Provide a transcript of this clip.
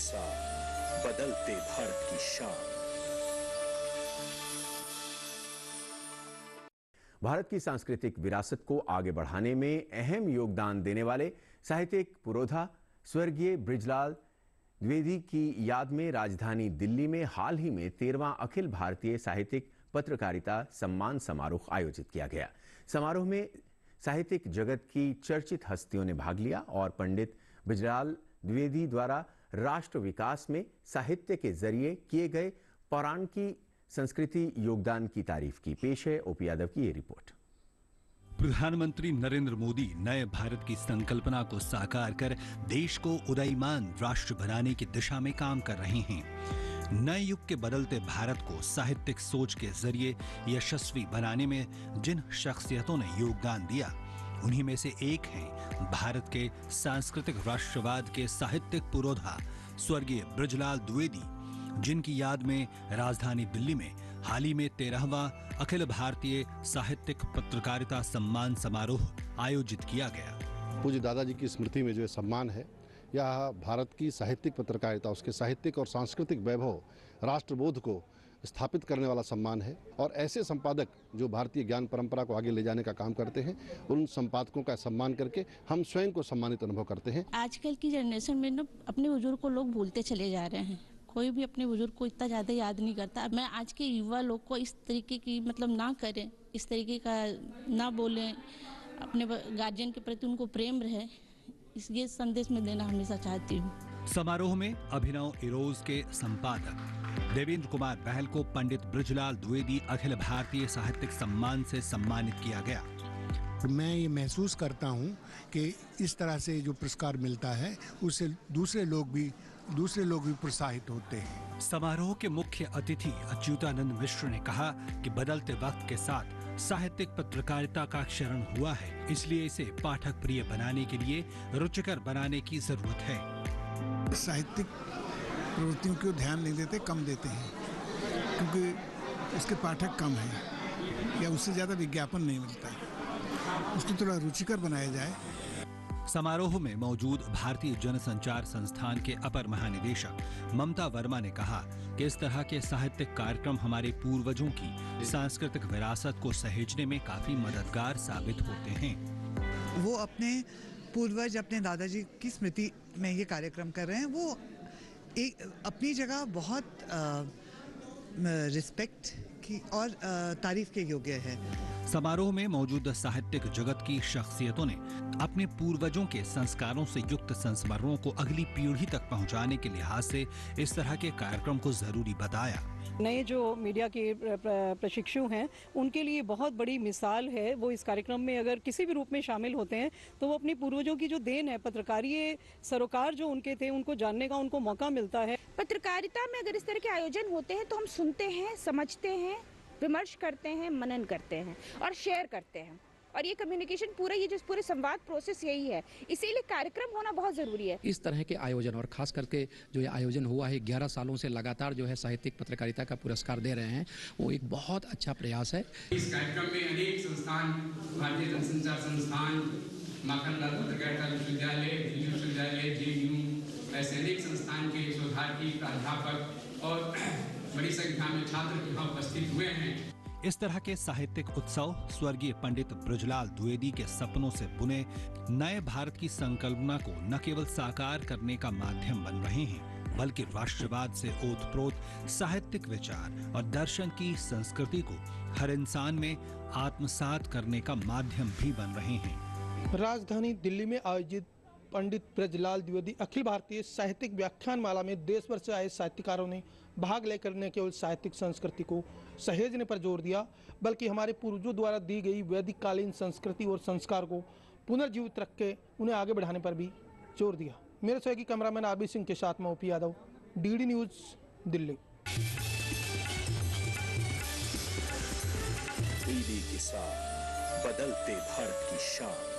साथ बदलते भारत की शान। भारत की सांस्कृतिक विरासत को आगे बढ़ाने में अहम योगदान देने वाले साहित्यिक पुरोधा स्वर्गीय बृजलाल द्विवेदी की याद में राजधानी दिल्ली में हाल ही में 13वां अखिल भारतीय साहित्यिक पत्रकारिता सम्मान समारोह आयोजित किया गया। समारोह में साहित्यिक जगत की चर्चित हस्तियों ने भाग लिया और पंडित बृजलाल द्विवेदी द्वारा राष्ट्र विकास में साहित्य के जरिए किए गए पौराणिक संस्कृति योगदान की तारीफ की। पेश है ओपी यादव की ये रिपोर्ट। प्रधानमंत्री नरेंद्र मोदी नए भारत की संकल्पना को साकार कर देश को उदयमान राष्ट्र बनाने की दिशा में काम कर रहे हैं। नए युग के बदलते भारत को साहित्यिक सोच के जरिए यशस्वी बनाने में जिन शख्सियतों ने योगदान दिया, उन्हीं में से एक हैं भारत के सांस्कृतिक राष्ट्रवाद के साहित्यिक पुरोधा स्वर्गीय बृजलाल द्विवेदी, जिनकी याद में राजधानी दिल्ली में हाल ही में 13वां अखिल भारतीय साहित्यिक पत्रकारिता सम्मान समारोह आयोजित किया गया। पूज्य दादाजी की स्मृति में जो सम्मान है, यह भारत की साहित्यिक पत्रकारिता, उसके साहित्यिक और सांस्कृतिक वैभव, राष्ट्रबोध को स्थापित करने वाला सम्मान है। और ऐसे संपादक जो भारतीय ज्ञान परंपरा को आगे ले जाने का काम करते हैं, उन संपादकों का सम्मान करके हम स्वयं को सम्मानित अनुभव करते हैं। आजकल की जनरेशन में ना अपने बुजुर्ग को लोग भूलते चले जा रहे हैं। कोई भी अपने बुजुर्ग को इतना ज़्यादा याद नहीं करता। मैं आज के युवा लोग को इस तरीके की ना करें, इस तरीके का ना बोलें, अपने गार्जियन के प्रति उनको प्रेम रहे, ये संदेश में देना हमेशा चाहती हूँ। समारोह में अभिनव इरोज के संपादक देवेंद्र कुमार बहल को पंडित बृजलाल द्विवेदी अखिल भारतीय साहित्यिक सम्मान से सम्मानित किया गया। मैं ये महसूस करता हूँ कि इस तरह से जो पुरस्कार मिलता है उससे दूसरे लोग भी प्रोत्साहित होते हैं। समारोह के मुख्य अतिथि अच्युतानंद मिश्र ने कहा कि बदलते वक्त के साथ साहित्यिक पत्रकारिता का क्षरण हुआ है, इसलिए इसे पाठक प्रिय बनाने के लिए रुचिकर बनाने की जरूरत है। साहित्यिक प्रवृत्तियों को ध्यान नहीं देते, कम देते हैं, क्योंकि उसके पाठक कम हैं या उससे ज्यादा विज्ञापन नहीं मिलता है। उसको थोड़ा रुचिकर बनाया जाए। समारोह में मौजूद भारतीय जनसंचार संस्थान के अपर महानिदेशक ममता वर्मा ने कहा कि इस तरह के साहित्यिक कार्यक्रम हमारे पूर्वजों की सांस्कृतिक विरासत को सहेजने में काफी मददगार साबित होते हैं। वो अपने पूर्वज, अपने दादाजी की स्मृति में ये कार्यक्रम कर रहे हैं। वो एक अपनी जगह बहुत रिस्पेक्ट की और तारीफ के योग्य है। समारोह में मौजूद साहित्यिक जगत की शख्सियतों ने अपने पूर्वजों के संस्कारों से युक्त संस्मरणों को अगली पीढ़ी तक पहुंचाने के लिहाज से इस तरह के कार्यक्रम को जरूरी बताया। नए जो मीडिया के प्रशिक्षु हैं, उनके लिए बहुत बड़ी मिसाल है। वो इस कार्यक्रम में अगर किसी भी रूप में शामिल होते हैं तो वो अपने पूर्वजों की जो देन है, पत्रकारीय सरोकार जो उनके थे, उनको जानने का उनको मौका मिलता है। पत्रकारिता में अगर इस तरह के आयोजन होते हैं तो हम सुनते हैं, समझते हैं, विमर्श करते हैं, मनन करते हैं और शेयर करते हैं। और ये कम्युनिकेशन पूरे संवाद प्रोसेस यही है, इसीलिए कार्यक्रम होना बहुत जरूरी है। इस तरह के आयोजन, और खास करके जो ये आयोजन हुआ है 11 सालों से लगातार जो है साहित्यिक पत्रकारिता का पुरस्कार दे रहे हैं, वो एक बहुत अच्छा प्रयास है। इस कार्यक्रम में अनेक संस्थान, भारतीय जनसंचार संस्थान, माखनलाल पत्रकारिता विश्वविद्यालय, दिल्ली विश्वविद्यालय, JNU, ऐसे अनेक संस्थान के शोधार्थी, प्राध्यापक और बड़ी संख्या में छात्र यहाँ उपस्थित हुए हैं। इस तरह के साहित्यिक उत्सव स्वर्गीय पंडित बृजलाल द्विवेदी के सपनों से बुने नए भारत की संकल्पना को न केवल साकार करने का माध्यम बन रहे हैं, बल्कि राष्ट्रवाद से ओतप्रोत साहित्यिक विचार और दर्शन की संस्कृति को हर इंसान में आत्मसात करने का माध्यम भी बन रहे हैं। राजधानी दिल्ली में आयोजित पंडित बृजलाल द्विवेदी अखिल भारतीय साहित्यिक व्याख्यान माला में देश भर से आए साहित्यकारों ने भाग लेकर न केवल साहित्यिक संस्कृति को सहेजने पर जोर दिया, बल्कि हमारे पूर्वजों द्वारा दी गई वैदिक कालीन संस्कृति और संस्कार को पुनर्जीवित रख के उन्हें आगे बढ़ाने पर भी जोर दिया। मेरे सहयोगी कैमरामैन आरबी सिंह के साथ में OP Yadav, DD news, Delhi. DD के साथ बदलते भारत की शान।